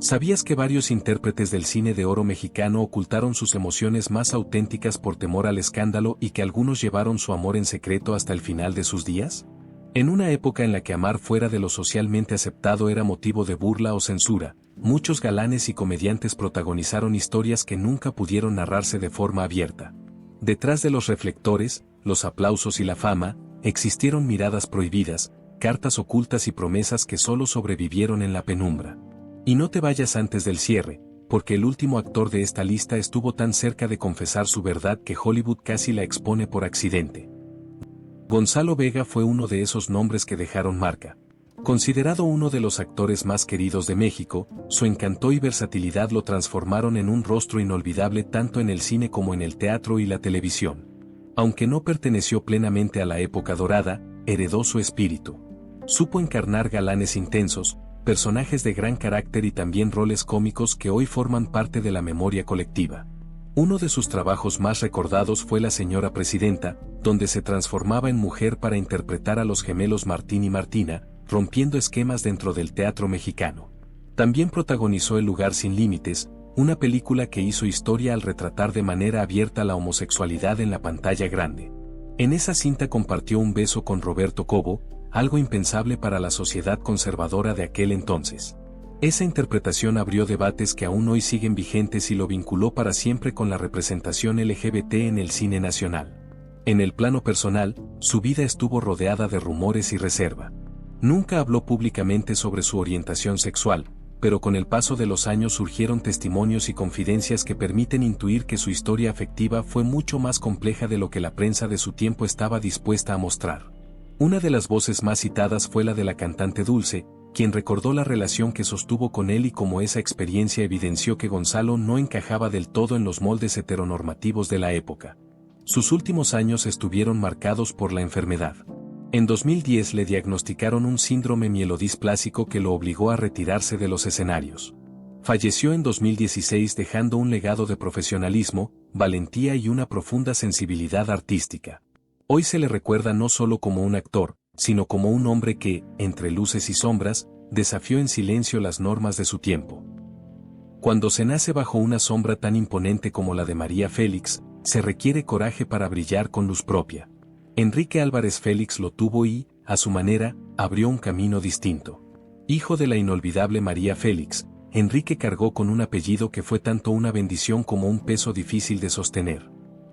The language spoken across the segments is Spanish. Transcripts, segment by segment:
¿Sabías que varios intérpretes del cine de oro mexicano ocultaron sus emociones más auténticas por temor al escándalo y que algunos llevaron su amor en secreto hasta el final de sus días? En una época en la que amar fuera de lo socialmente aceptado era motivo de burla o censura, muchos galanes y comediantes protagonizaron historias que nunca pudieron narrarse de forma abierta. Detrás de los reflectores, los aplausos y la fama, existieron miradas prohibidas, cartas ocultas y promesas que solo sobrevivieron en la penumbra. Y no te vayas antes del cierre, porque el último actor de esta lista estuvo tan cerca de confesar su verdad que Hollywood casi la expone por accidente. Gonzalo Vega fue uno de esos nombres que dejaron marca. Considerado uno de los actores más queridos de México, su encanto y versatilidad lo transformaron en un rostro inolvidable tanto en el cine como en el teatro y la televisión. Aunque no perteneció plenamente a la época dorada, heredó su espíritu. Supo encarnar galanes intensos, personajes de gran carácter y también roles cómicos que hoy forman parte de la memoria colectiva. Uno de sus trabajos más recordados fue La señora presidenta, donde se transformaba en mujer para interpretar a los gemelos Martín y Martina, rompiendo esquemas dentro del teatro mexicano. También protagonizó El lugar sin límites, una película que hizo historia al retratar de manera abierta la homosexualidad en la pantalla grande. En esa cinta compartió un beso con Roberto Cobo, algo impensable para la sociedad conservadora de aquel entonces. Esa interpretación abrió debates que aún hoy siguen vigentes y lo vinculó para siempre con la representación LGBT en el cine nacional. En el plano personal, su vida estuvo rodeada de rumores y reserva. Nunca habló públicamente sobre su orientación sexual, pero con el paso de los años surgieron testimonios y confidencias que permiten intuir que su historia afectiva fue mucho más compleja de lo que la prensa de su tiempo estaba dispuesta a mostrar. Una de las voces más citadas fue la de la cantante Dulce, quien recordó la relación que sostuvo con él y cómo esa experiencia evidenció que Gonzalo no encajaba del todo en los moldes heteronormativos de la época. Sus últimos años estuvieron marcados por la enfermedad. En 2010 le diagnosticaron un síndrome mielodisplásico que lo obligó a retirarse de los escenarios. Falleció en 2016 dejando un legado de profesionalismo, valentía y una profunda sensibilidad artística. Hoy se le recuerda no solo como un actor, sino como un hombre que, entre luces y sombras, desafió en silencio las normas de su tiempo. Cuando se nace bajo una sombra tan imponente como la de María Félix, se requiere coraje para brillar con luz propia. Enrique Álvarez Félix lo tuvo y, a su manera, abrió un camino distinto. Hijo de la inolvidable María Félix, Enrique cargó con un apellido que fue tanto una bendición como un peso difícil de sostener.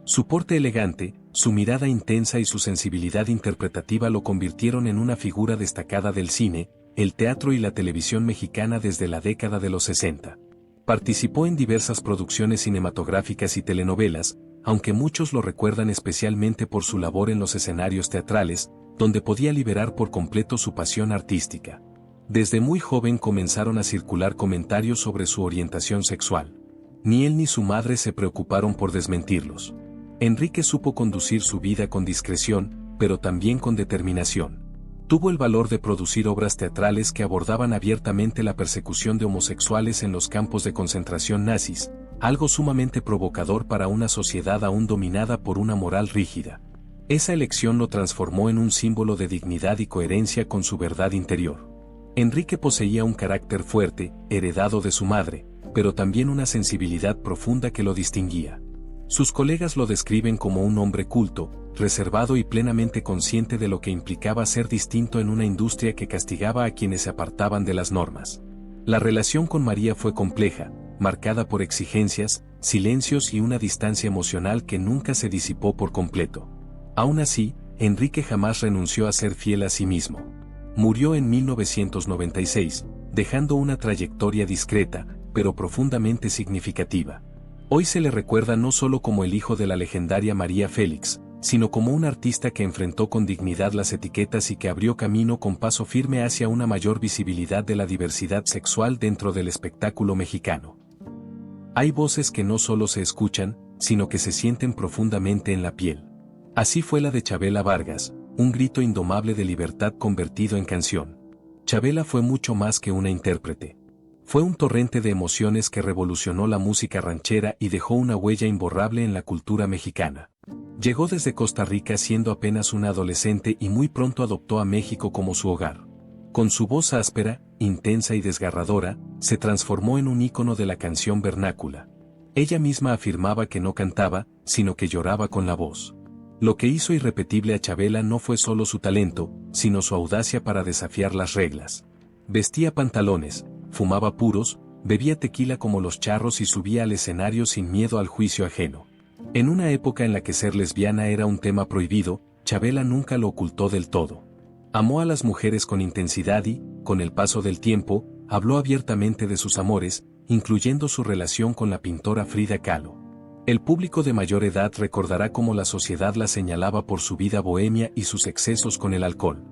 Su porte elegante, su mirada intensa y su sensibilidad interpretativa lo convirtieron en una figura destacada del cine, el teatro y la televisión mexicana desde la década de los 60. Participó en diversas producciones cinematográficas y telenovelas, aunque muchos lo recuerdan especialmente por su labor en los escenarios teatrales, donde podía liberar por completo su pasión artística. Desde muy joven comenzaron a circular comentarios sobre su orientación sexual. Ni él ni su madre se preocuparon por desmentirlos. Enrique supo conducir su vida con discreción, pero también con determinación. Tuvo el valor de producir obras teatrales que abordaban abiertamente la persecución de homosexuales en los campos de concentración nazis, algo sumamente provocador para una sociedad aún dominada por una moral rígida. Esa elección lo transformó en un símbolo de dignidad y coherencia con su verdad interior. Enrique poseía un carácter fuerte, heredado de su madre, pero también una sensibilidad profunda que lo distinguía. Sus colegas lo describen como un hombre culto, reservado y plenamente consciente de lo que implicaba ser distinto en una industria que castigaba a quienes se apartaban de las normas. La relación con María fue compleja, marcada por exigencias, silencios y una distancia emocional que nunca se disipó por completo. Aún así, Enrique jamás renunció a ser fiel a sí mismo. Murió en 1996, dejando una trayectoria discreta, pero profundamente significativa. Hoy se le recuerda no solo como el hijo de la legendaria María Félix, sino como un artista que enfrentó con dignidad las etiquetas y que abrió camino con paso firme hacia una mayor visibilidad de la diversidad sexual dentro del espectáculo mexicano. Hay voces que no solo se escuchan, sino que se sienten profundamente en la piel. Así fue la de Chabela Vargas, un grito indomable de libertad convertido en canción. Chabela fue mucho más que una intérprete. Fue un torrente de emociones que revolucionó la música ranchera y dejó una huella imborrable en la cultura mexicana. Llegó desde Costa Rica siendo apenas una adolescente y muy pronto adoptó a México como su hogar. Con su voz áspera, intensa y desgarradora, se transformó en un ícono de la canción vernácula. Ella misma afirmaba que no cantaba, sino que lloraba con la voz. Lo que hizo irrepetible a Chabela no fue solo su talento, sino su audacia para desafiar las reglas. Vestía pantalones, fumaba puros, bebía tequila como los charros y subía al escenario sin miedo al juicio ajeno. En una época en la que ser lesbiana era un tema prohibido, Chabela nunca lo ocultó del todo. Amó a las mujeres con intensidad y, con el paso del tiempo, habló abiertamente de sus amores, incluyendo su relación con la pintora Frida Kahlo. El público de mayor edad recordará cómo la sociedad la señalaba por su vida bohemia y sus excesos con el alcohol.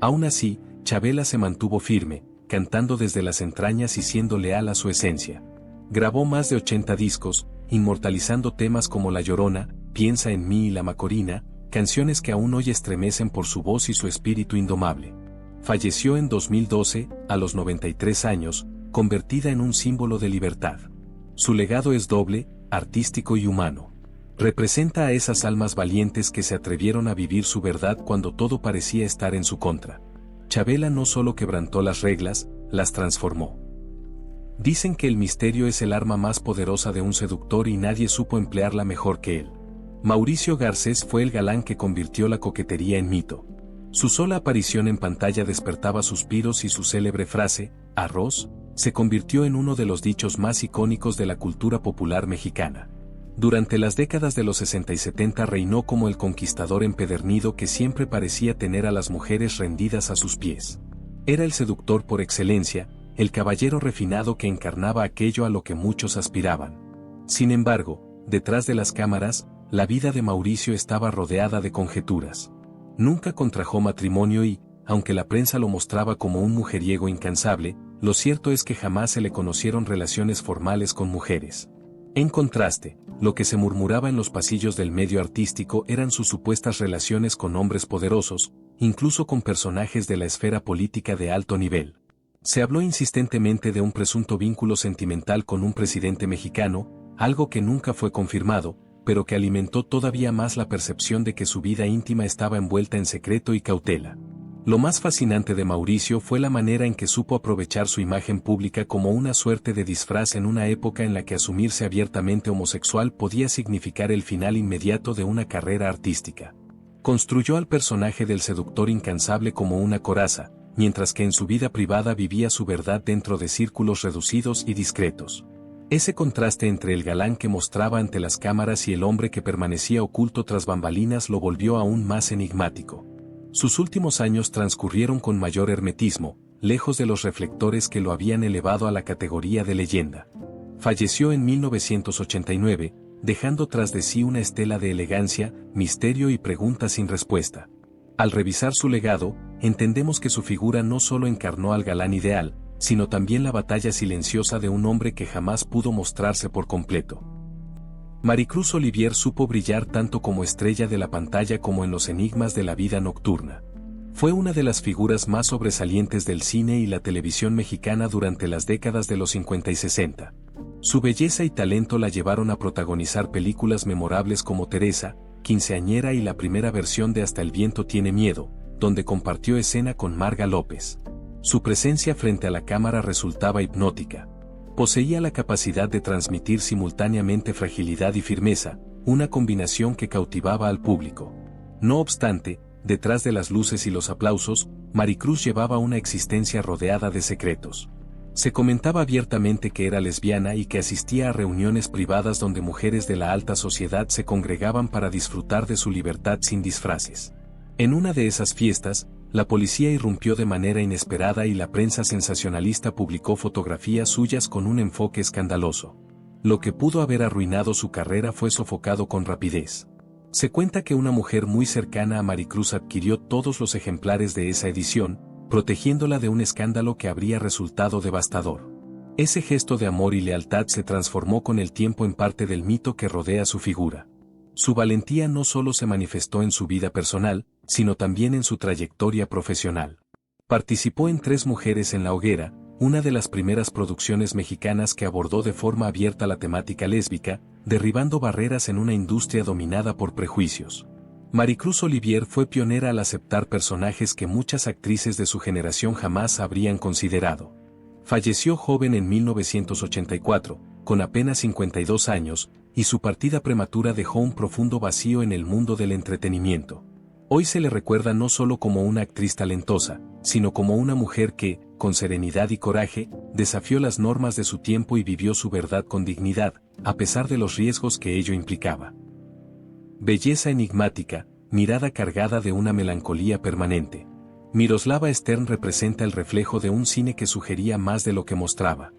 Aún así, Chabela se mantuvo firme, cantando desde las entrañas y siendo leal a su esencia. Grabó más de 80 discos, inmortalizando temas como La Llorona, Piensa en mí y La Macorina, canciones que aún hoy estremecen por su voz y su espíritu indomable. Falleció en 2012, a los 93 años, convertida en un símbolo de libertad. Su legado es doble, artístico y humano. Representa a esas almas valientes que se atrevieron a vivir su verdad cuando todo parecía estar en su contra. Chabela no solo quebrantó las reglas, las transformó. Dicen que el misterio es el arma más poderosa de un seductor y nadie supo emplearla mejor que él. Mauricio Garcés fue el galán que convirtió la coquetería en mito. Su sola aparición en pantalla despertaba suspiros y su célebre frase, arroz, se convirtió en uno de los dichos más icónicos de la cultura popular mexicana. Durante las décadas de los 60 y 70 reinó como el conquistador empedernido que siempre parecía tener a las mujeres rendidas a sus pies. Era el seductor por excelencia, el caballero refinado que encarnaba aquello a lo que muchos aspiraban. Sin embargo, detrás de las cámaras, la vida de Mauricio estaba rodeada de conjeturas. Nunca contrajo matrimonio y, aunque la prensa lo mostraba como un mujeriego incansable, lo cierto es que jamás se le conocieron relaciones formales con mujeres. En contraste, lo que se murmuraba en los pasillos del medio artístico eran sus supuestas relaciones con hombres poderosos, incluso con personajes de la esfera política de alto nivel. Se habló insistentemente de un presunto vínculo sentimental con un presidente mexicano, algo que nunca fue confirmado, pero que alimentó todavía más la percepción de que su vida íntima estaba envuelta en secreto y cautela. Lo más fascinante de Mauricio fue la manera en que supo aprovechar su imagen pública como una suerte de disfraz en una época en la que asumirse abiertamente homosexual podía significar el final inmediato de una carrera artística. Construyó al personaje del seductor incansable como una coraza, mientras que en su vida privada vivía su verdad dentro de círculos reducidos y discretos. Ese contraste entre el galán que mostraba ante las cámaras y el hombre que permanecía oculto tras bambalinas lo volvió aún más enigmático. Sus últimos años transcurrieron con mayor hermetismo, lejos de los reflectores que lo habían elevado a la categoría de leyenda. Falleció en 1989, dejando tras de sí una estela de elegancia, misterio y preguntas sin respuesta. Al revisar su legado, entendemos que su figura no solo encarnó al galán ideal, sino también la batalla silenciosa de un hombre que jamás pudo mostrarse por completo. Maricruz Olivier supo brillar tanto como estrella de la pantalla como en los enigmas de la vida nocturna. Fue una de las figuras más sobresalientes del cine y la televisión mexicana durante las décadas de los 50 y 60. Su belleza y talento la llevaron a protagonizar películas memorables como Teresa, Quinceañera y la primera versión de Hasta el viento tiene miedo, donde compartió escena con Marga López. Su presencia frente a la cámara resultaba hipnótica. Poseía la capacidad de transmitir simultáneamente fragilidad y firmeza, una combinación que cautivaba al público. No obstante, detrás de las luces y los aplausos, Maricruz llevaba una existencia rodeada de secretos. Se comentaba abiertamente que era lesbiana y que asistía a reuniones privadas donde mujeres de la alta sociedad se congregaban para disfrutar de su libertad sin disfraces. En una de esas fiestas, la policía irrumpió de manera inesperada y la prensa sensacionalista publicó fotografías suyas con un enfoque escandaloso. Lo que pudo haber arruinado su carrera fue sofocado con rapidez. Se cuenta que una mujer muy cercana a Maricruz adquirió todos los ejemplares de esa edición, protegiéndola de un escándalo que habría resultado devastador. Ese gesto de amor y lealtad se transformó con el tiempo en parte del mito que rodea su figura. Su valentía no solo se manifestó en su vida personal, sino también en su trayectoria profesional. Participó en Tres mujeres en la hoguera, una de las primeras producciones mexicanas que abordó de forma abierta la temática lésbica, derribando barreras en una industria dominada por prejuicios. Maricruz Olivier fue pionera al aceptar personajes que muchas actrices de su generación jamás habrían considerado. Falleció joven en 1984, con apenas 52 años, y su partida prematura dejó un profundo vacío en el mundo del entretenimiento. Hoy se le recuerda no solo como una actriz talentosa, sino como una mujer que, con serenidad y coraje, desafió las normas de su tiempo y vivió su verdad con dignidad, a pesar de los riesgos que ello implicaba. Belleza enigmática, mirada cargada de una melancolía permanente. Miroslava Stern representa el reflejo de un cine que sugería más de lo que mostraba.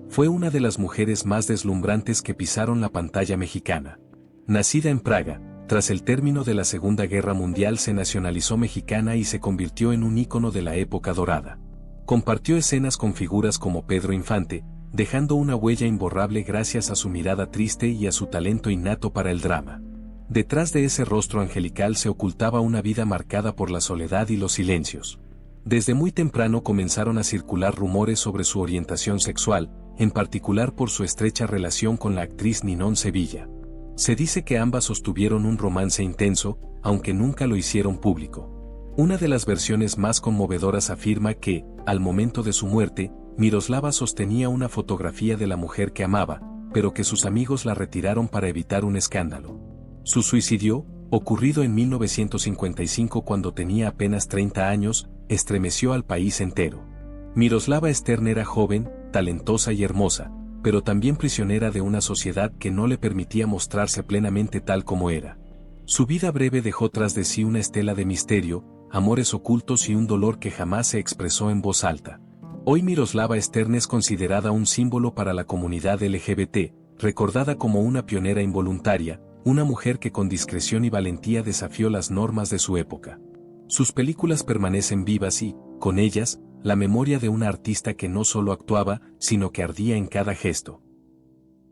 Fue una de las mujeres más deslumbrantes que pisaron la pantalla mexicana. Nacida en Praga, tras el término de la Segunda Guerra Mundial se nacionalizó mexicana y se convirtió en un ícono de la época dorada. Compartió escenas con figuras como Pedro Infante, dejando una huella imborrable gracias a su mirada triste y a su talento innato para el drama. Detrás de ese rostro angelical se ocultaba una vida marcada por la soledad y los silencios. Desde muy temprano comenzaron a circular rumores sobre su orientación sexual, en particular por su estrecha relación con la actriz Ninón Sevilla. Se dice que ambas sostuvieron un romance intenso, aunque nunca lo hicieron público. Una de las versiones más conmovedoras afirma que, al momento de su muerte, Miroslava sostenía una fotografía de la mujer que amaba, pero que sus amigos la retiraron para evitar un escándalo. Su suicidio, ocurrido en 1955 cuando tenía apenas 30 años, estremeció al país entero. Miroslava Stern era joven, talentosa y hermosa, pero también prisionera de una sociedad que no le permitía mostrarse plenamente tal como era. Su vida breve dejó tras de sí una estela de misterio, amores ocultos y un dolor que jamás se expresó en voz alta. Hoy Miroslava Stern es considerada un símbolo para la comunidad LGBT, recordada como una pionera involuntaria, una mujer que con discreción y valentía desafió las normas de su época. Sus películas permanecen vivas y, con ellas, la memoria de una artista que no solo actuaba, sino que ardía en cada gesto.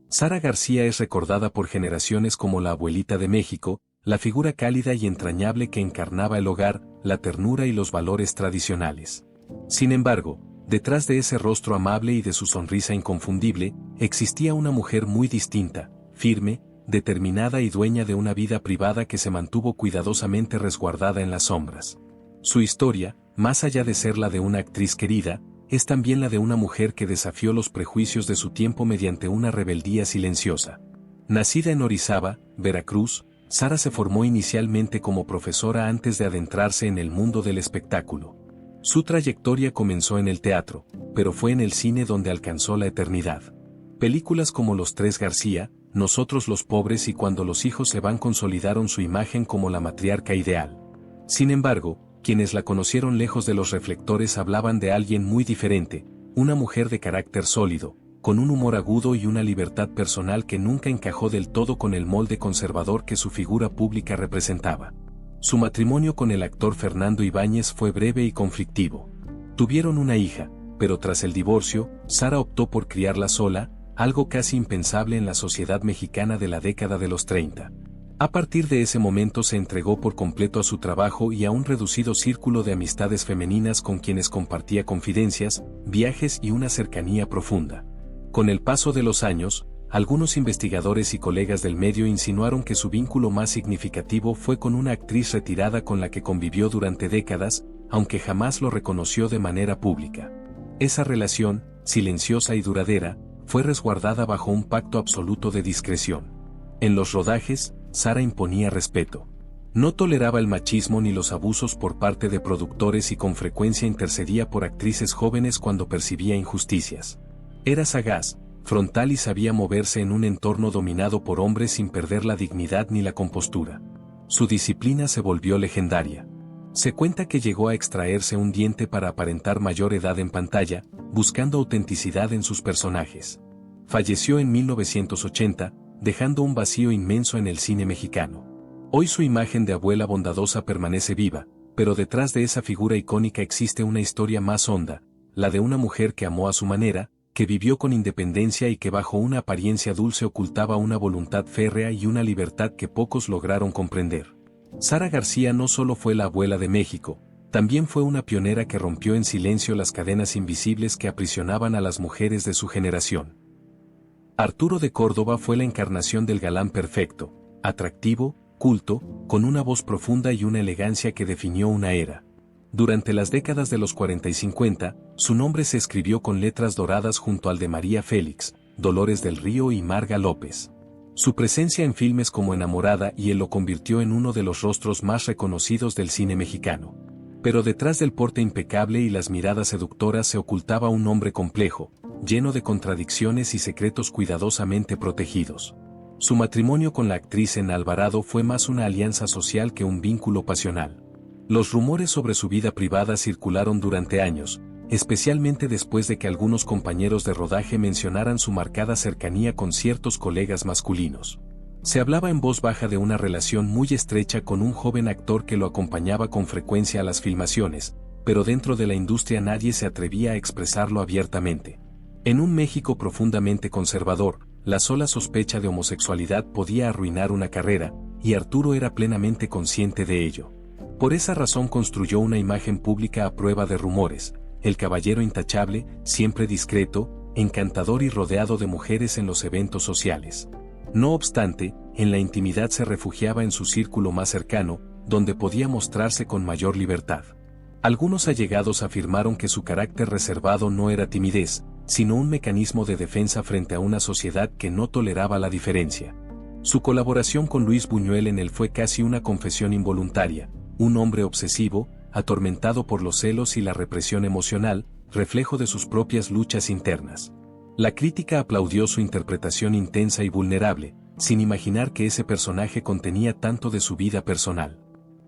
Sara García es recordada por generaciones como la abuelita de México, la figura cálida y entrañable que encarnaba el hogar, la ternura y los valores tradicionales. Sin embargo, detrás de ese rostro amable y de su sonrisa inconfundible, existía una mujer muy distinta, firme, determinada y dueña de una vida privada que se mantuvo cuidadosamente resguardada en las sombras. Su historia, más allá de ser la de una actriz querida, es también la de una mujer que desafió los prejuicios de su tiempo mediante una rebeldía silenciosa. Nacida en Orizaba, Veracruz, Sara se formó inicialmente como profesora antes de adentrarse en el mundo del espectáculo. Su trayectoria comenzó en el teatro, pero fue en el cine donde alcanzó la eternidad. Películas como Los Tres García, Nosotros los Pobres y Cuando los hijos se van consolidaron su imagen como la matriarca ideal. Sin embargo, quienes la conocieron lejos de los reflectores hablaban de alguien muy diferente, una mujer de carácter sólido, con un humor agudo y una libertad personal que nunca encajó del todo con el molde conservador que su figura pública representaba. Su matrimonio con el actor Fernando Ibáñez fue breve y conflictivo. Tuvieron una hija, pero tras el divorcio, Sara optó por criarla sola, algo casi impensable en la sociedad mexicana de la década de los 30. A partir de ese momento se entregó por completo a su trabajo y a un reducido círculo de amistades femeninas con quienes compartía confidencias, viajes y una cercanía profunda. Con el paso de los años, algunos investigadores y colegas del medio insinuaron que su vínculo más significativo fue con una actriz retirada con la que convivió durante décadas, aunque jamás lo reconoció de manera pública. Esa relación, silenciosa y duradera, fue resguardada bajo un pacto absoluto de discreción. En los rodajes, Sara imponía respeto. No toleraba el machismo ni los abusos por parte de productores y con frecuencia intercedía por actrices jóvenes cuando percibía injusticias. Era sagaz, frontal y sabía moverse en un entorno dominado por hombres sin perder la dignidad ni la compostura. Su disciplina se volvió legendaria. Se cuenta que llegó a extraerse un diente para aparentar mayor edad en pantalla, buscando autenticidad en sus personajes. Falleció en 1980, dejando un vacío inmenso en el cine mexicano. Hoy su imagen de abuela bondadosa permanece viva, pero detrás de esa figura icónica existe una historia más honda, la de una mujer que amó a su manera, que vivió con independencia y que bajo una apariencia dulce ocultaba una voluntad férrea y una libertad que pocos lograron comprender. Sara García no solo fue la abuela de México, también fue una pionera que rompió en silencio las cadenas invisibles que aprisionaban a las mujeres de su generación. Arturo de Córdoba fue la encarnación del galán perfecto, atractivo, culto, con una voz profunda y una elegancia que definió una era. Durante las décadas de los 40 y 50, su nombre se escribió con letras doradas junto al de María Félix, Dolores del Río y Marga López. Su presencia en filmes como Enamorada y Él lo convirtió en uno de los rostros más reconocidos del cine mexicano. Pero detrás del porte impecable y las miradas seductoras se ocultaba un hombre complejo, lleno de contradicciones y secretos cuidadosamente protegidos. Su matrimonio con la actriz Ena Alvarado fue más una alianza social que un vínculo pasional. Los rumores sobre su vida privada circularon durante años, especialmente después de que algunos compañeros de rodaje mencionaran su marcada cercanía con ciertos colegas masculinos. Se hablaba en voz baja de una relación muy estrecha con un joven actor que lo acompañaba con frecuencia a las filmaciones, pero dentro de la industria nadie se atrevía a expresarlo abiertamente. En un México profundamente conservador, la sola sospecha de homosexualidad podía arruinar una carrera, y Arturo era plenamente consciente de ello. Por esa razón construyó una imagen pública a prueba de rumores, el caballero intachable, siempre discreto, encantador y rodeado de mujeres en los eventos sociales. No obstante, en la intimidad se refugiaba en su círculo más cercano, donde podía mostrarse con mayor libertad. Algunos allegados afirmaron que su carácter reservado no era timidez, sino un mecanismo de defensa frente a una sociedad que no toleraba la diferencia. Su colaboración con Luis Buñuel en Él fue casi una confesión involuntaria, un hombre obsesivo, atormentado por los celos y la represión emocional, reflejo de sus propias luchas internas. La crítica aplaudió su interpretación intensa y vulnerable, sin imaginar que ese personaje contenía tanto de su vida personal.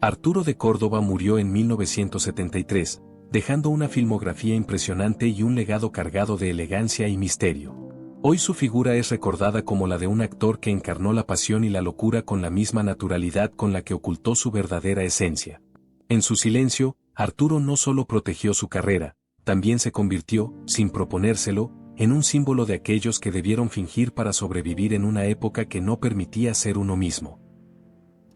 Arturo de Córdoba murió en 1973, dejando una filmografía impresionante y un legado cargado de elegancia y misterio. Hoy su figura es recordada como la de un actor que encarnó la pasión y la locura con la misma naturalidad con la que ocultó su verdadera esencia. En su silencio, Arturo no solo protegió su carrera, también se convirtió, sin proponérselo, en un símbolo de aquellos que debieron fingir para sobrevivir en una época que no permitía ser uno mismo.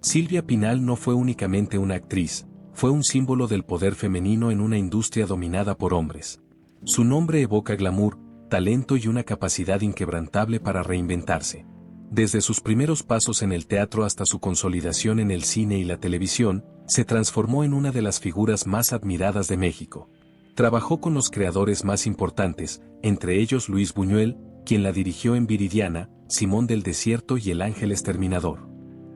Silvia Pinal no fue únicamente una actriz, fue un símbolo del poder femenino en una industria dominada por hombres. Su nombre evoca glamour, talento y una capacidad inquebrantable para reinventarse. Desde sus primeros pasos en el teatro hasta su consolidación en el cine y la televisión, se transformó en una de las figuras más admiradas de México. Trabajó con los creadores más importantes, entre ellos Luis Buñuel, quien la dirigió en Viridiana, Simón del Desierto y El Ángel Exterminador.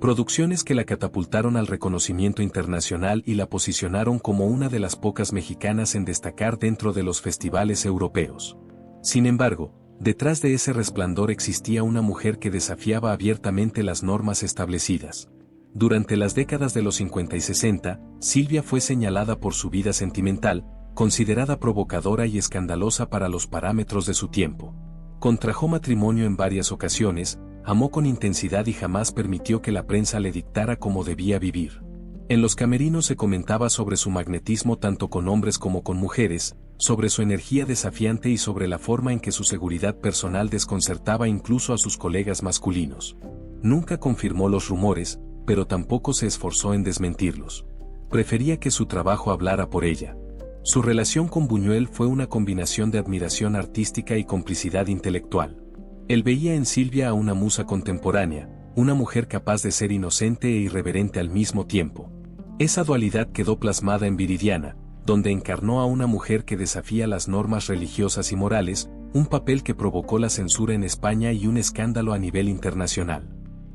Producciones que la catapultaron al reconocimiento internacional y la posicionaron como una de las pocas mexicanas en destacar dentro de los festivales europeos. Sin embargo, detrás de ese resplandor existía una mujer que desafiaba abiertamente las normas establecidas. Durante las décadas de los 50 y 60, Silvia fue señalada por su vida sentimental, considerada provocadora y escandalosa para los parámetros de su tiempo. Contrajo matrimonio en varias ocasiones, amó con intensidad y jamás permitió que la prensa le dictara cómo debía vivir. En los camerinos se comentaba sobre su magnetismo tanto con hombres como con mujeres, sobre su energía desafiante y sobre la forma en que su seguridad personal desconcertaba incluso a sus colegas masculinos. Nunca confirmó los rumores, pero tampoco se esforzó en desmentirlos. Prefería que su trabajo hablara por ella. Su relación con Buñuel fue una combinación de admiración artística y complicidad intelectual. Él veía en Silvia a una musa contemporánea, una mujer capaz de ser inocente e irreverente al mismo tiempo. Esa dualidad quedó plasmada en Viridiana, donde encarnó a una mujer que desafía las normas religiosas y morales, un papel que provocó la censura en España y un escándalo a nivel internacional.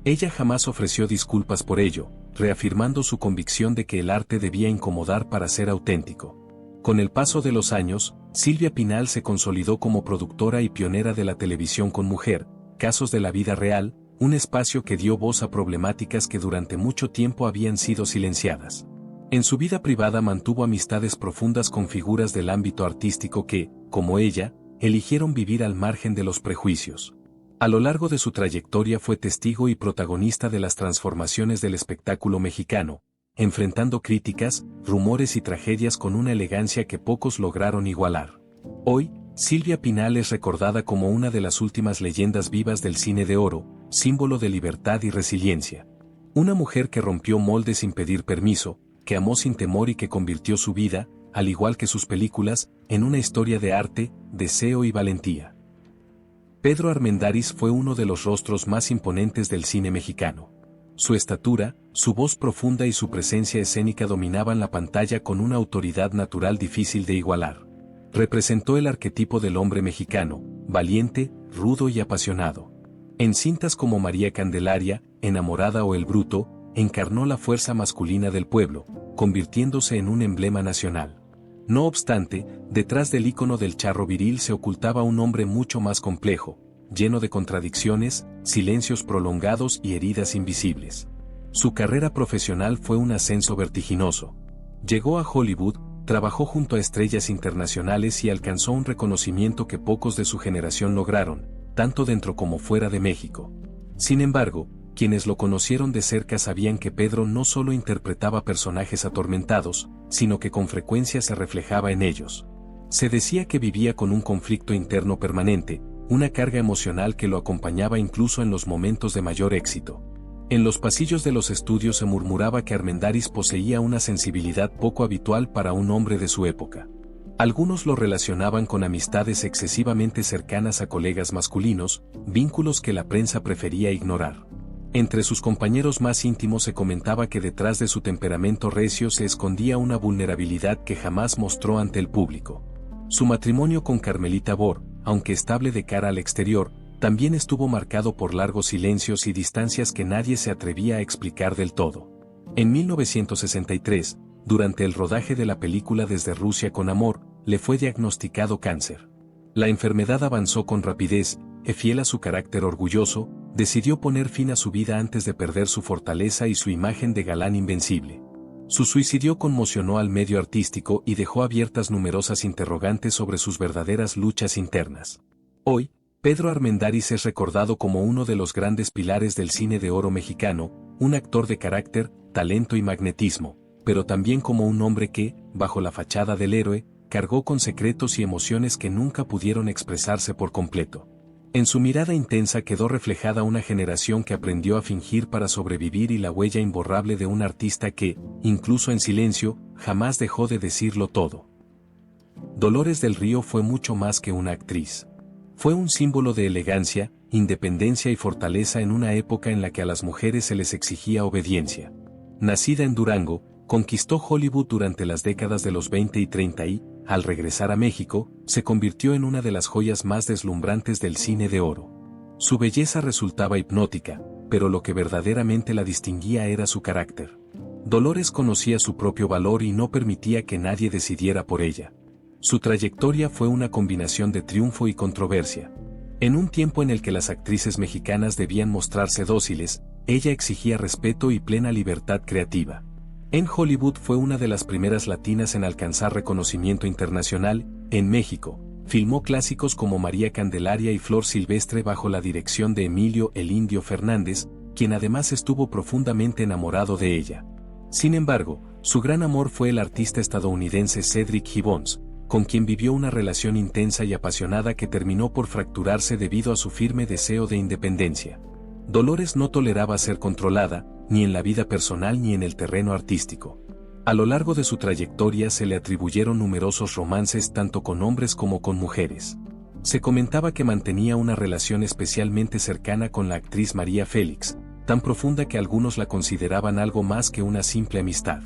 Ella jamás ofreció disculpas por ello, reafirmando su convicción de que el arte debía incomodar para ser auténtico. Con el paso de los años, Silvia Pinal se consolidó como productora y pionera de la televisión con Mujer, Casos de la Vida Real, un espacio que dio voz a problemáticas que durante mucho tiempo habían sido silenciadas. En su vida privada mantuvo amistades profundas con figuras del ámbito artístico que, como ella, eligieron vivir al margen de los prejuicios. A lo largo de su trayectoria fue testigo y protagonista de las transformaciones del espectáculo mexicano, enfrentando críticas, rumores y tragedias con una elegancia que pocos lograron igualar. Hoy, Silvia Pinal es recordada como una de las últimas leyendas vivas del cine de oro, símbolo de libertad y resiliencia. Una mujer que rompió moldes sin pedir permiso, que amó sin temor y que convirtió su vida, al igual que sus películas, en una historia de arte, deseo y valentía. Pedro Armendáriz fue uno de los rostros más imponentes del cine mexicano. Su estatura, su voz profunda y su presencia escénica dominaban la pantalla con una autoridad natural difícil de igualar. Representó el arquetipo del hombre mexicano, valiente, rudo y apasionado. En cintas como María Candelaria, Enamorada o El Bruto, encarnó la fuerza masculina del pueblo, convirtiéndose en un emblema nacional. No obstante, detrás del ícono del charro viril se ocultaba un hombre mucho más complejo, lleno de contradicciones, silencios prolongados y heridas invisibles. Su carrera profesional fue un ascenso vertiginoso. Llegó a Hollywood, trabajó junto a estrellas internacionales y alcanzó un reconocimiento que pocos de su generación lograron, tanto dentro como fuera de México. Sin embargo, quienes lo conocieron de cerca sabían que Pedro no solo interpretaba personajes atormentados, sino que con frecuencia se reflejaba en ellos. Se decía que vivía con un conflicto interno permanente, una carga emocional que lo acompañaba incluso en los momentos de mayor éxito. En los pasillos de los estudios se murmuraba que Armendáriz poseía una sensibilidad poco habitual para un hombre de su época. Algunos lo relacionaban con amistades excesivamente cercanas a colegas masculinos, vínculos que la prensa prefería ignorar. Entre sus compañeros más íntimos se comentaba que detrás de su temperamento recio se escondía una vulnerabilidad que jamás mostró ante el público. Su matrimonio con Carmelita Bor, aunque estable de cara al exterior, también estuvo marcado por largos silencios y distancias que nadie se atrevía a explicar del todo. En 1963, durante el rodaje de la película Desde Rusia con Amor, le fue diagnosticado cáncer. La enfermedad avanzó con rapidez, y fiel a su carácter orgulloso, decidió poner fin a su vida antes de perder su fortaleza y su imagen de galán invencible. Su suicidio conmocionó al medio artístico y dejó abiertas numerosas interrogantes sobre sus verdaderas luchas internas. Hoy, Pedro Armendáriz es recordado como uno de los grandes pilares del cine de oro mexicano, un actor de carácter, talento y magnetismo, pero también como un hombre que, bajo la fachada del héroe, cargó con secretos y emociones que nunca pudieron expresarse por completo. En su mirada intensa quedó reflejada una generación que aprendió a fingir para sobrevivir y la huella imborrable de un artista que, incluso en silencio, jamás dejó de decirlo todo. Dolores del Río fue mucho más que una actriz. Fue un símbolo de elegancia, independencia y fortaleza en una época en la que a las mujeres se les exigía obediencia. Nacida en Durango, conquistó Hollywood durante las décadas de los 20 y 30 y, al regresar a México, se convirtió en una de las joyas más deslumbrantes del cine de oro. Su belleza resultaba hipnótica, pero lo que verdaderamente la distinguía era su carácter. Dolores conocía su propio valor y no permitía que nadie decidiera por ella. Su trayectoria fue una combinación de triunfo y controversia. En un tiempo en el que las actrices mexicanas debían mostrarse dóciles, ella exigía respeto y plena libertad creativa. En Hollywood fue una de las primeras latinas en alcanzar reconocimiento internacional. En México, filmó clásicos como María Candelaria y Flor Silvestre bajo la dirección de Emilio "El Indio" Fernández, quien además estuvo profundamente enamorado de ella. Sin embargo, su gran amor fue el artista estadounidense Cedric Gibbons, con quien vivió una relación intensa y apasionada que terminó por fracturarse debido a su firme deseo de independencia. Dolores no toleraba ser controlada, ni en la vida personal ni en el terreno artístico. A lo largo de su trayectoria se le atribuyeron numerosos romances tanto con hombres como con mujeres. Se comentaba que mantenía una relación especialmente cercana con la actriz María Félix, tan profunda que algunos la consideraban algo más que una simple amistad.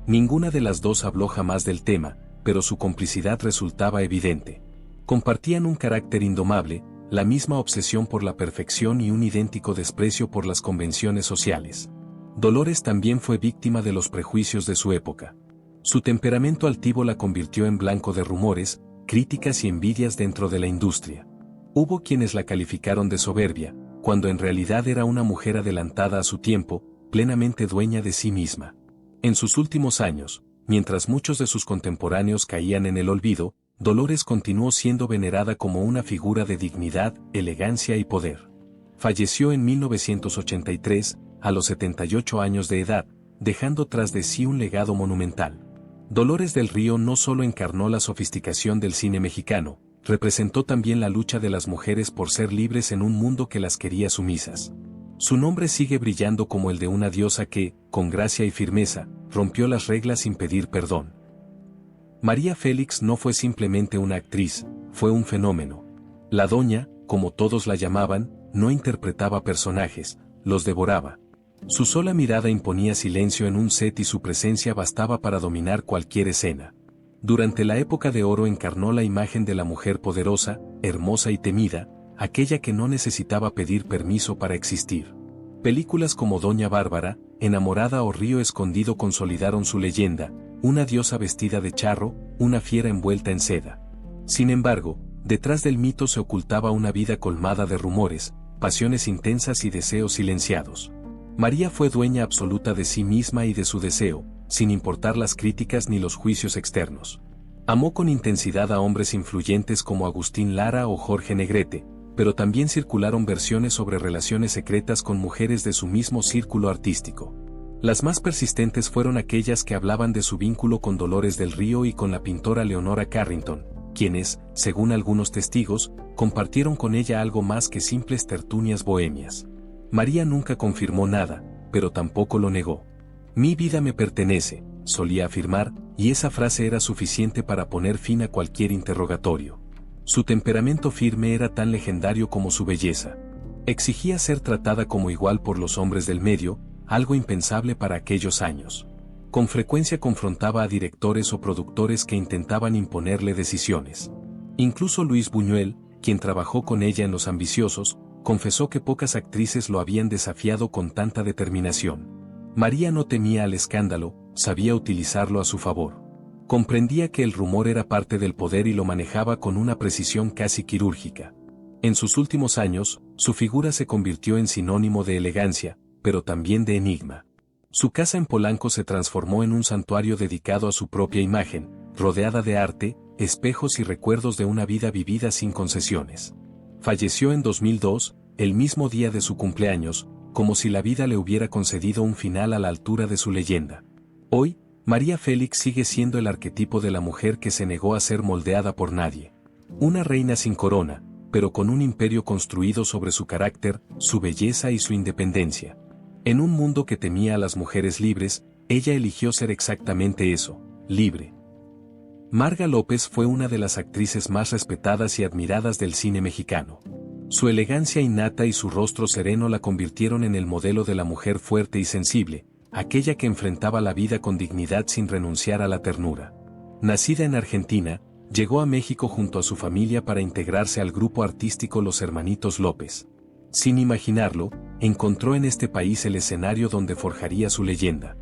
Ninguna de las dos habló jamás del tema, pero su complicidad resultaba evidente. Compartían un carácter indomable, la misma obsesión por la perfección y un idéntico desprecio por las convenciones sociales. Dolores también fue víctima de los prejuicios de su época. Su temperamento altivo la convirtió en blanco de rumores, críticas y envidias dentro de la industria. Hubo quienes la calificaron de soberbia, cuando en realidad era una mujer adelantada a su tiempo, plenamente dueña de sí misma. En sus últimos años, mientras muchos de sus contemporáneos caían en el olvido, Dolores continuó siendo venerada como una figura de dignidad, elegancia y poder. Falleció en 1983, a los 78 años de edad, dejando tras de sí un legado monumental. Dolores del Río no solo encarnó la sofisticación del cine mexicano, representó también la lucha de las mujeres por ser libres en un mundo que las quería sumisas. Su nombre sigue brillando como el de una diosa que, con gracia y firmeza, rompió las reglas sin pedir perdón. María Félix no fue simplemente una actriz, fue un fenómeno. La doña, como todos la llamaban, no interpretaba personajes, los devoraba. Su sola mirada imponía silencio en un set y su presencia bastaba para dominar cualquier escena. Durante la época de oro encarnó la imagen de la mujer poderosa, hermosa y temida, aquella que no necesitaba pedir permiso para existir. Películas como Doña Bárbara, Enamorada o Río Escondido consolidaron su leyenda, una diosa vestida de charro, una fiera envuelta en seda. Sin embargo, detrás del mito se ocultaba una vida colmada de rumores, pasiones intensas y deseos silenciados. María fue dueña absoluta de sí misma y de su deseo, sin importar las críticas ni los juicios externos. Amó con intensidad a hombres influyentes como Agustín Lara o Jorge Negrete, pero también circularon versiones sobre relaciones secretas con mujeres de su mismo círculo artístico. Las más persistentes fueron aquellas que hablaban de su vínculo con Dolores del Río y con la pintora Leonora Carrington, quienes, según algunos testigos, compartieron con ella algo más que simples tertulias bohemias. María nunca confirmó nada, pero tampoco lo negó. Mi vida me pertenece, solía afirmar, y esa frase era suficiente para poner fin a cualquier interrogatorio. Su temperamento firme era tan legendario como su belleza. Exigía ser tratada como igual por los hombres del medio, algo impensable para aquellos años. Con frecuencia confrontaba a directores o productores que intentaban imponerle decisiones. Incluso Luis Buñuel, quien trabajó con ella en Los Ambiciosos, confesó que pocas actrices lo habían desafiado con tanta determinación. María no temía al escándalo, sabía utilizarlo a su favor. Comprendía que el rumor era parte del poder y lo manejaba con una precisión casi quirúrgica. En sus últimos años, su figura se convirtió en sinónimo de elegancia, pero también de enigma. Su casa en Polanco se transformó en un santuario dedicado a su propia imagen, rodeada de arte, espejos y recuerdos de una vida vivida sin concesiones. Falleció en 2002, el mismo día de su cumpleaños, como si la vida le hubiera concedido un final a la altura de su leyenda. Hoy, María Félix sigue siendo el arquetipo de la mujer que se negó a ser moldeada por nadie. Una reina sin corona, pero con un imperio construido sobre su carácter, su belleza y su independencia. En un mundo que temía a las mujeres libres, ella eligió ser exactamente eso, libre. Marga López fue una de las actrices más respetadas y admiradas del cine mexicano. Su elegancia innata y su rostro sereno la convirtieron en el modelo de la mujer fuerte y sensible, aquella que enfrentaba la vida con dignidad sin renunciar a la ternura. Nacida en Argentina, llegó a México junto a su familia para integrarse al grupo artístico Los Hermanitos López. Sin imaginarlo, encontró en este país el escenario donde forjaría su leyenda.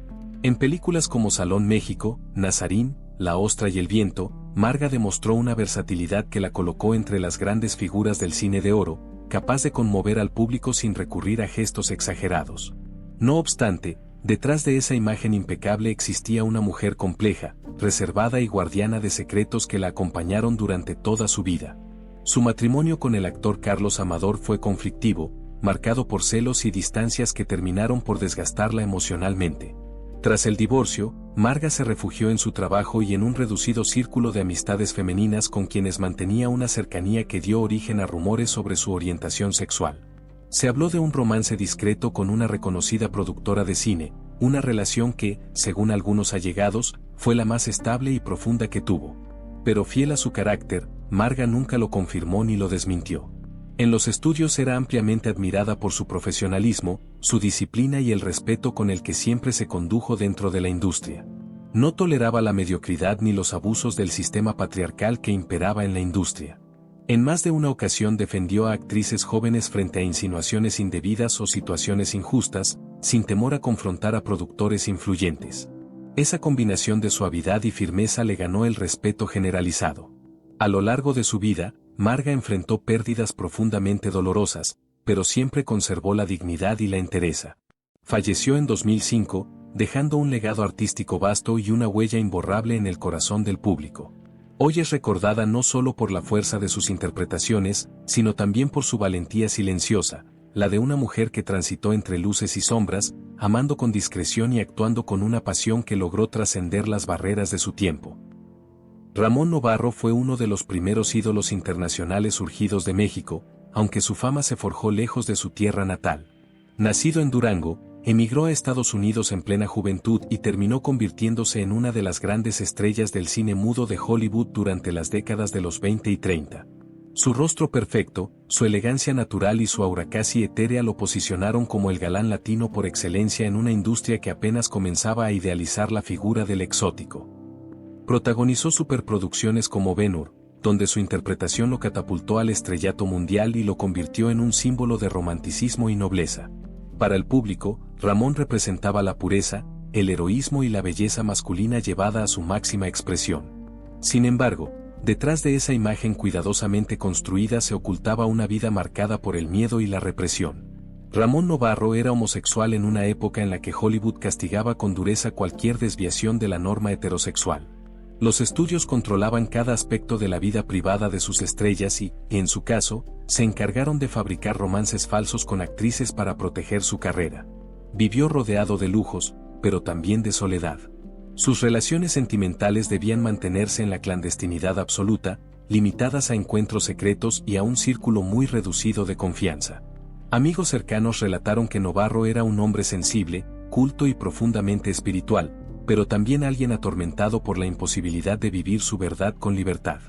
En películas como Salón México, Nazarín, La Ostra y el Viento, Marga demostró una versatilidad que la colocó entre las grandes figuras del cine de oro, capaz de conmover al público sin recurrir a gestos exagerados. No obstante, detrás de esa imagen impecable existía una mujer compleja, reservada y guardiana de secretos que la acompañaron durante toda su vida. Su matrimonio con el actor Carlos Amador fue conflictivo, marcado por celos y distancias que terminaron por desgastarla emocionalmente. Tras el divorcio, Marga se refugió en su trabajo y en un reducido círculo de amistades femeninas con quienes mantenía una cercanía que dio origen a rumores sobre su orientación sexual. Se habló de un romance discreto con una reconocida productora de cine, una relación que, según algunos allegados, fue la más estable y profunda que tuvo. Pero fiel a su carácter, Marga nunca lo confirmó ni lo desmintió. En los estudios era ampliamente admirada por su profesionalismo, su disciplina y el respeto con el que siempre se condujo dentro de la industria. No toleraba la mediocridad ni los abusos del sistema patriarcal que imperaba en la industria. En más de una ocasión defendió a actrices jóvenes frente a insinuaciones indebidas o situaciones injustas, sin temor a confrontar a productores influyentes. Esa combinación de suavidad y firmeza le ganó el respeto generalizado. A lo largo de su vida, Marga enfrentó pérdidas profundamente dolorosas, pero siempre conservó la dignidad y la entereza. Falleció en 2005, dejando un legado artístico vasto y una huella imborrable en el corazón del público. Hoy es recordada no solo por la fuerza de sus interpretaciones, sino también por su valentía silenciosa, la de una mujer que transitó entre luces y sombras, amando con discreción y actuando con una pasión que logró trascender las barreras de su tiempo. Ramón Novarro fue uno de los primeros ídolos internacionales surgidos de México, aunque su fama se forjó lejos de su tierra natal. Nacido en Durango, emigró a Estados Unidos en plena juventud y terminó convirtiéndose en una de las grandes estrellas del cine mudo de Hollywood durante las décadas de los 20 y 30. Su rostro perfecto, su elegancia natural y su aura casi etérea lo posicionaron como el galán latino por excelencia en una industria que apenas comenzaba a idealizar la figura del exótico. Protagonizó superproducciones como Ben-Hur, donde su interpretación lo catapultó al estrellato mundial y lo convirtió en un símbolo de romanticismo y nobleza. Para el público, Ramón representaba la pureza, el heroísmo y la belleza masculina llevada a su máxima expresión. Sin embargo, detrás de esa imagen cuidadosamente construida se ocultaba una vida marcada por el miedo y la represión. Ramón Novarro era homosexual en una época en la que Hollywood castigaba con dureza cualquier desviación de la norma heterosexual. Los estudios controlaban cada aspecto de la vida privada de sus estrellas y, en su caso, se encargaron de fabricar romances falsos con actrices para proteger su carrera. Vivió rodeado de lujos, pero también de soledad. Sus relaciones sentimentales debían mantenerse en la clandestinidad absoluta, limitadas a encuentros secretos y a un círculo muy reducido de confianza. Amigos cercanos relataron que Novarro era un hombre sensible, culto y profundamente espiritual, pero también alguien atormentado por la imposibilidad de vivir su verdad con libertad.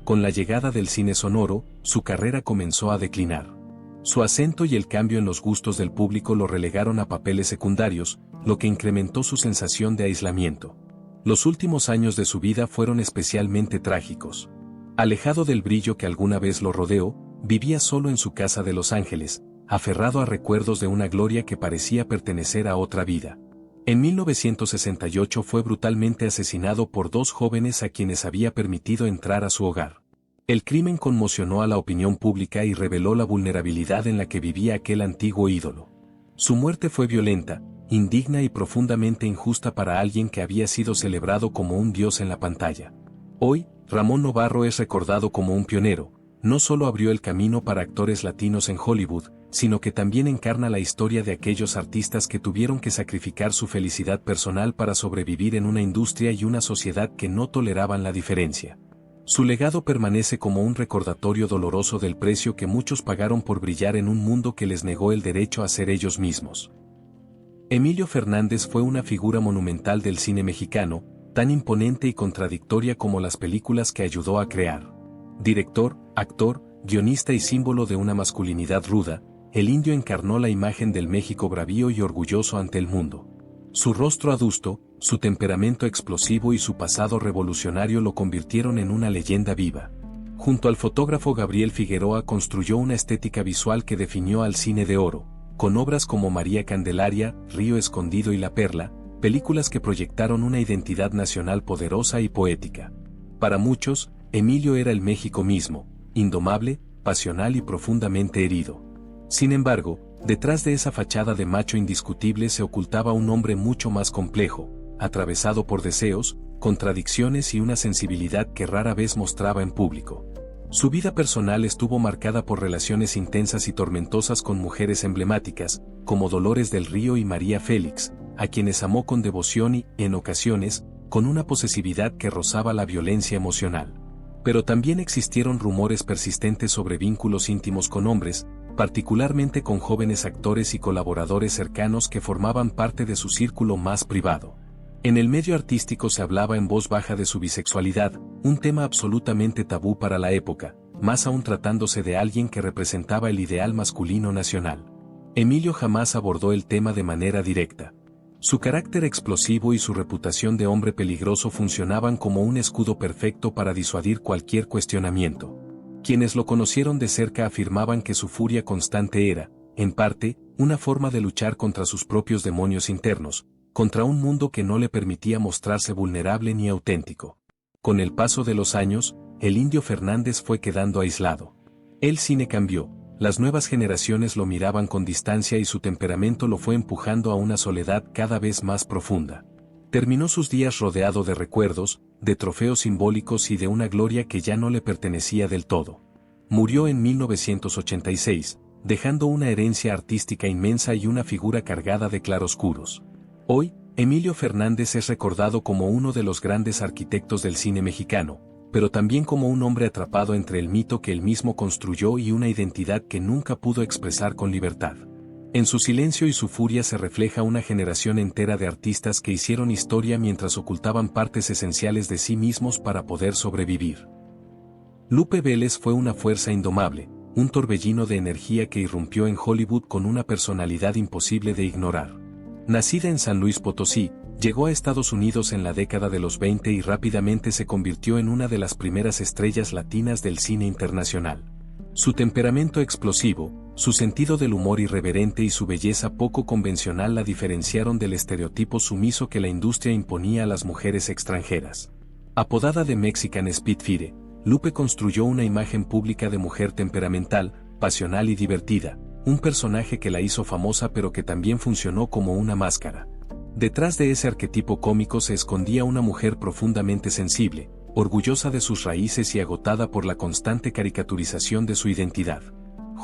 Con la llegada del cine sonoro, su carrera comenzó a declinar. Su acento y el cambio en los gustos del público lo relegaron a papeles secundarios, lo que incrementó su sensación de aislamiento. Los últimos años de su vida fueron especialmente trágicos. Alejado del brillo que alguna vez lo rodeó, vivía solo en su casa de Los Ángeles, aferrado a recuerdos de una gloria que parecía pertenecer a otra vida. En 1968 fue brutalmente asesinado por dos jóvenes a quienes había permitido entrar a su hogar. El crimen conmocionó a la opinión pública y reveló la vulnerabilidad en la que vivía aquel antiguo ídolo. Su muerte fue violenta, indigna y profundamente injusta para alguien que había sido celebrado como un dios en la pantalla. Hoy, Ramón Novarro es recordado como un pionero. No solo abrió el camino para actores latinos en Hollywood, sino que también encarna la historia de aquellos artistas que tuvieron que sacrificar su felicidad personal para sobrevivir en una industria y una sociedad que no toleraban la diferencia. Su legado permanece como un recordatorio doloroso del precio que muchos pagaron por brillar en un mundo que les negó el derecho a ser ellos mismos. Emilio Fernández fue una figura monumental del cine mexicano, tan imponente y contradictoria como las películas que ayudó a crear. Director, actor, guionista y símbolo de una masculinidad ruda, el indio encarnó la imagen del México bravío y orgulloso ante el mundo. Su rostro adusto, su temperamento explosivo y su pasado revolucionario lo convirtieron en una leyenda viva. Junto al fotógrafo Gabriel Figueroa construyó una estética visual que definió al cine de oro, con obras como María Candelaria, Río Escondido y La Perla, películas que proyectaron una identidad nacional poderosa y poética. Para muchos, Emilio era el México mismo, indomable, pasional y profundamente herido. Sin embargo, detrás de esa fachada de macho indiscutible se ocultaba un hombre mucho más complejo, atravesado por deseos, contradicciones y una sensibilidad que rara vez mostraba en público. Su vida personal estuvo marcada por relaciones intensas y tormentosas con mujeres emblemáticas, como Dolores del Río y María Félix, a quienes amó con devoción y, en ocasiones, con una posesividad que rozaba la violencia emocional. Pero también existieron rumores persistentes sobre vínculos íntimos con hombres, particularmente con jóvenes actores y colaboradores cercanos que formaban parte de su círculo más privado. En el medio artístico se hablaba en voz baja de su bisexualidad, un tema absolutamente tabú para la época, más aún tratándose de alguien que representaba el ideal masculino nacional. Emilio jamás abordó el tema de manera directa. Su carácter explosivo y su reputación de hombre peligroso funcionaban como un escudo perfecto para disuadir cualquier cuestionamiento. Quienes lo conocieron de cerca afirmaban que su furia constante era, en parte, una forma de luchar contra sus propios demonios internos, contra un mundo que no le permitía mostrarse vulnerable ni auténtico. Con el paso de los años, el indio Fernández fue quedando aislado. El cine cambió, las nuevas generaciones lo miraban con distancia y su temperamento lo fue empujando a una soledad cada vez más profunda. Terminó sus días rodeado de recuerdos, de trofeos simbólicos y de una gloria que ya no le pertenecía del todo. Murió en 1986, dejando una herencia artística inmensa y una figura cargada de claroscuros. Hoy, Emilio Fernández es recordado como uno de los grandes arquitectos del cine mexicano, pero también como un hombre atrapado entre el mito que él mismo construyó y una identidad que nunca pudo expresar con libertad. En su silencio y su furia se refleja una generación entera de artistas que hicieron historia mientras ocultaban partes esenciales de sí mismos para poder sobrevivir. Lupe Vélez fue una fuerza indomable, un torbellino de energía que irrumpió en Hollywood con una personalidad imposible de ignorar. Nacida en San Luis Potosí, llegó a Estados Unidos en la década de los 20 y rápidamente se convirtió en una de las primeras estrellas latinas del cine internacional. Su temperamento explosivo, su sentido del humor irreverente y su belleza poco convencional la diferenciaron del estereotipo sumiso que la industria imponía a las mujeres extranjeras. Apodada de Mexican Spitfire, Lupe construyó una imagen pública de mujer temperamental, pasional y divertida, un personaje que la hizo famosa pero que también funcionó como una máscara. Detrás de ese arquetipo cómico se escondía una mujer profundamente sensible, orgullosa de sus raíces y agotada por la constante caricaturización de su identidad.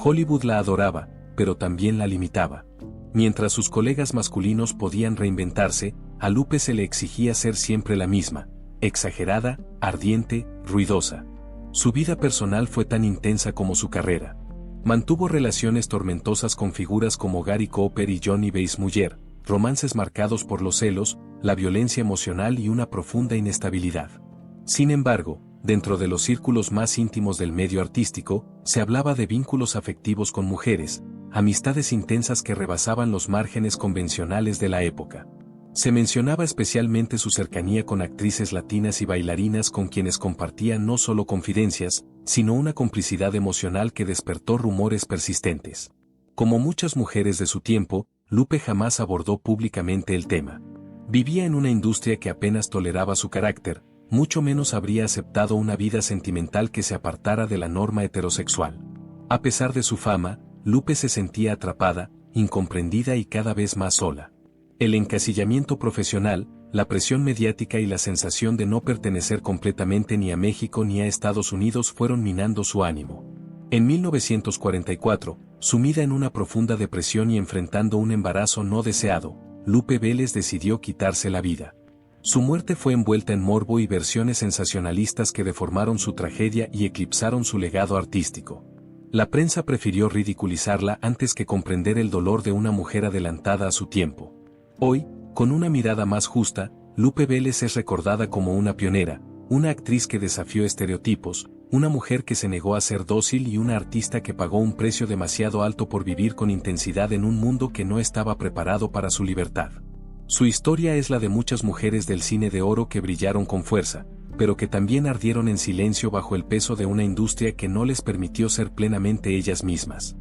Hollywood la adoraba, pero también la limitaba. Mientras sus colegas masculinos podían reinventarse, a Lupe se le exigía ser siempre la misma, exagerada, ardiente, ruidosa. Su vida personal fue tan intensa como su carrera. Mantuvo relaciones tormentosas con figuras como Gary Cooper y Johnny Weissmuller, romances marcados por los celos, la violencia emocional y una profunda inestabilidad. Sin embargo, dentro de los círculos más íntimos del medio artístico, se hablaba de vínculos afectivos con mujeres, amistades intensas que rebasaban los márgenes convencionales de la época. Se mencionaba especialmente su cercanía con actrices latinas y bailarinas con quienes compartía no solo confidencias, sino una complicidad emocional que despertó rumores persistentes. Como muchas mujeres de su tiempo, Lupe jamás abordó públicamente el tema. Vivía en una industria que apenas toleraba su carácter, mucho menos habría aceptado una vida sentimental que se apartara de la norma heterosexual. A pesar de su fama, Lupe se sentía atrapada, incomprendida y cada vez más sola. El encasillamiento profesional, la presión mediática y la sensación de no pertenecer completamente ni a México ni a Estados Unidos fueron minando su ánimo. En 1944, sumida en una profunda depresión y enfrentando un embarazo no deseado, Lupe Vélez decidió quitarse la vida. Su muerte fue envuelta en morbo y versiones sensacionalistas que deformaron su tragedia y eclipsaron su legado artístico. La prensa prefirió ridiculizarla antes que comprender el dolor de una mujer adelantada a su tiempo. Hoy, con una mirada más justa, Lupe Vélez es recordada como una pionera, una actriz que desafió estereotipos, una mujer que se negó a ser dócil y una artista que pagó un precio demasiado alto por vivir con intensidad en un mundo que no estaba preparado para su libertad. Su historia es la de muchas mujeres del cine de oro que brillaron con fuerza, pero que también ardieron en silencio bajo el peso de una industria que no les permitió ser plenamente ellas mismas.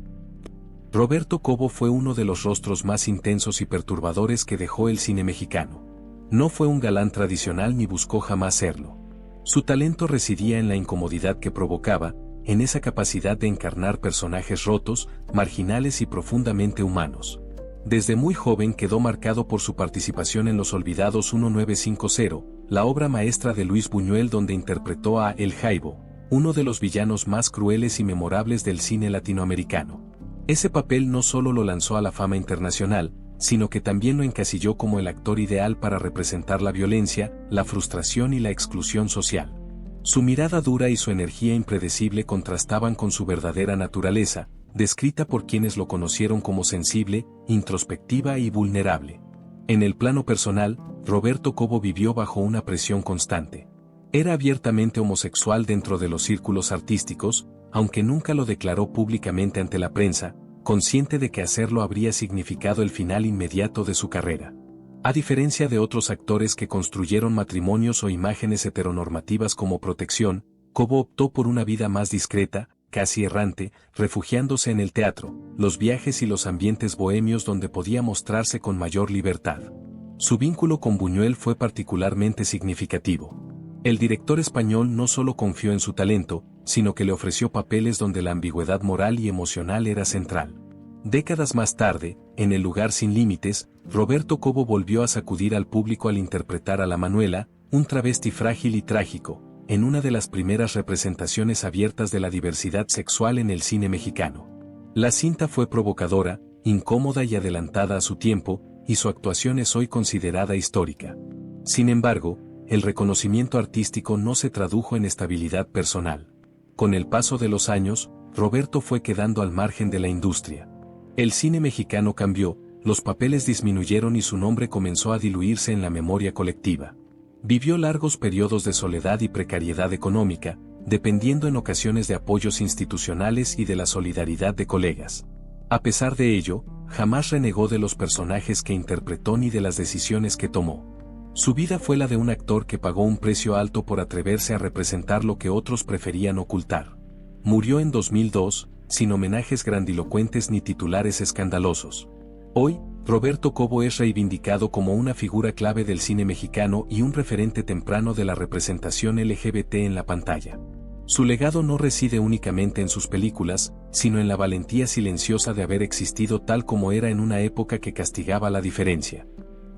Roberto Cobo fue uno de los rostros más intensos y perturbadores que dejó el cine mexicano. No fue un galán tradicional ni buscó jamás serlo. Su talento residía en la incomodidad que provocaba, en esa capacidad de encarnar personajes rotos, marginales y profundamente humanos. Desde muy joven quedó marcado por su participación en Los Olvidados 1950, la obra maestra de Luis Buñuel donde interpretó a El Jaibo, uno de los villanos más crueles y memorables del cine latinoamericano. Ese papel no solo lo lanzó a la fama internacional, sino que también lo encasilló como el actor ideal para representar la violencia, la frustración y la exclusión social. Su mirada dura y su energía impredecible contrastaban con su verdadera naturaleza, descrita por quienes lo conocieron como sensible, introspectiva y vulnerable. En el plano personal, Roberto Cobo vivió bajo una presión constante. Era abiertamente homosexual dentro de los círculos artísticos, aunque nunca lo declaró públicamente ante la prensa, consciente de que hacerlo habría significado el final inmediato de su carrera. A diferencia de otros actores que construyeron matrimonios o imágenes heteronormativas como protección, Cobo optó por una vida más discreta, casi errante, refugiándose en el teatro, los viajes y los ambientes bohemios donde podía mostrarse con mayor libertad. Su vínculo con Buñuel fue particularmente significativo. El director español no solo confió en su talento, sino que le ofreció papeles donde la ambigüedad moral y emocional era central. Décadas más tarde, en El lugar sin límites, Roberto Cobo volvió a sacudir al público al interpretar a la Manuela, un travesti frágil y trágico, en una de las primeras representaciones abiertas de la diversidad sexual en el cine mexicano. La cinta fue provocadora, incómoda y adelantada a su tiempo, y su actuación es hoy considerada histórica. Sin embargo, el reconocimiento artístico no se tradujo en estabilidad personal. Con el paso de los años, Roberto fue quedando al margen de la industria. El cine mexicano cambió, los papeles disminuyeron y su nombre comenzó a diluirse en la memoria colectiva. Vivió largos periodos de soledad y precariedad económica, dependiendo en ocasiones de apoyos institucionales y de la solidaridad de colegas. A pesar de ello, jamás renegó de los personajes que interpretó ni de las decisiones que tomó. Su vida fue la de un actor que pagó un precio alto por atreverse a representar lo que otros preferían ocultar. Murió en 2002, sin homenajes grandilocuentes ni titulares escandalosos. Hoy, Roberto Cobo es reivindicado como una figura clave del cine mexicano y un referente temprano de la representación LGBT en la pantalla. Su legado no reside únicamente en sus películas, sino en la valentía silenciosa de haber existido tal como era en una época que castigaba la diferencia.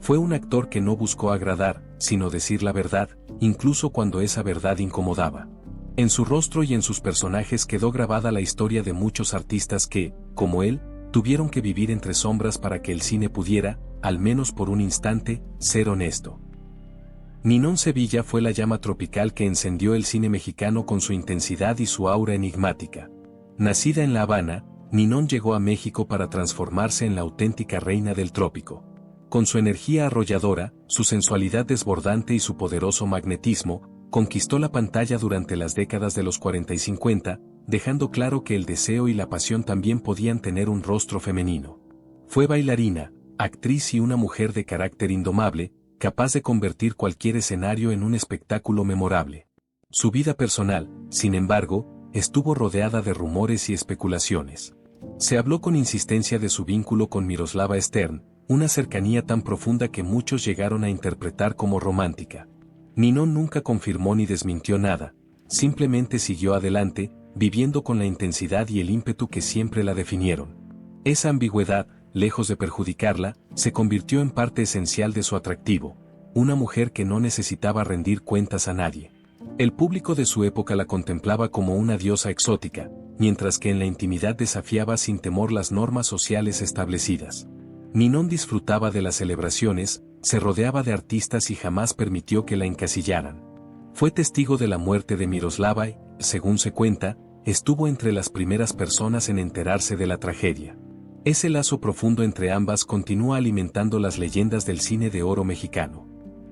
Fue un actor que no buscó agradar, sino decir la verdad, incluso cuando esa verdad incomodaba. En su rostro y en sus personajes quedó grabada la historia de muchos artistas que, como él, tuvieron que vivir entre sombras para que el cine pudiera, al menos por un instante, ser honesto. Ninón Sevilla fue la llama tropical que encendió el cine mexicano con su intensidad y su aura enigmática. Nacida en La Habana, Ninón llegó a México para transformarse en la auténtica reina del trópico. Con su energía arrolladora, su sensualidad desbordante y su poderoso magnetismo, conquistó la pantalla durante las décadas de los 40 y 50, dejando claro que el deseo y la pasión también podían tener un rostro femenino. Fue bailarina, actriz y una mujer de carácter indomable, capaz de convertir cualquier escenario en un espectáculo memorable. Su vida personal, sin embargo, estuvo rodeada de rumores y especulaciones. Se habló con insistencia de su vínculo con Miroslava Stern, una cercanía tan profunda que muchos llegaron a interpretar como romántica. Ninón nunca confirmó ni desmintió nada, simplemente siguió adelante, viviendo con la intensidad y el ímpetu que siempre la definieron. Esa ambigüedad, lejos de perjudicarla, se convirtió en parte esencial de su atractivo, una mujer que no necesitaba rendir cuentas a nadie. El público de su época la contemplaba como una diosa exótica, mientras que en la intimidad desafiaba sin temor las normas sociales establecidas. Ninón disfrutaba de las celebraciones, se rodeaba de artistas y jamás permitió que la encasillaran. Fue testigo de la muerte de Miroslava y, según se cuenta, estuvo entre las primeras personas en enterarse de la tragedia. Ese lazo profundo entre ambas continúa alimentando las leyendas del cine de oro mexicano.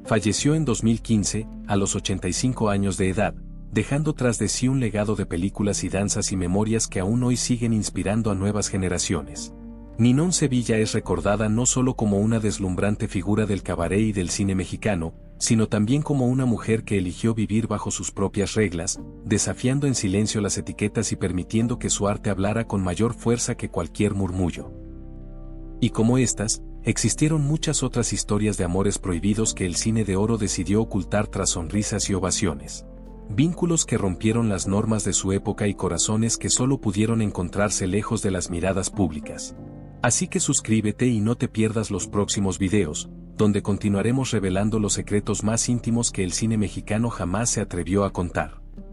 Falleció en 2015, a los 85 años de edad, dejando tras de sí un legado de películas y danzas y memorias que aún hoy siguen inspirando a nuevas generaciones. Ninón Sevilla es recordada no solo como una deslumbrante figura del cabaret y del cine mexicano, sino también como una mujer que eligió vivir bajo sus propias reglas, desafiando en silencio las etiquetas y permitiendo que su arte hablara con mayor fuerza que cualquier murmullo. Y como estas, existieron muchas otras historias de amores prohibidos que el cine de oro decidió ocultar tras sonrisas y ovaciones. Vínculos que rompieron las normas de su época y corazones que solo pudieron encontrarse lejos de las miradas públicas. Así que suscríbete y no te pierdas los próximos videos, donde continuaremos revelando los secretos más íntimos que el cine mexicano jamás se atrevió a contar.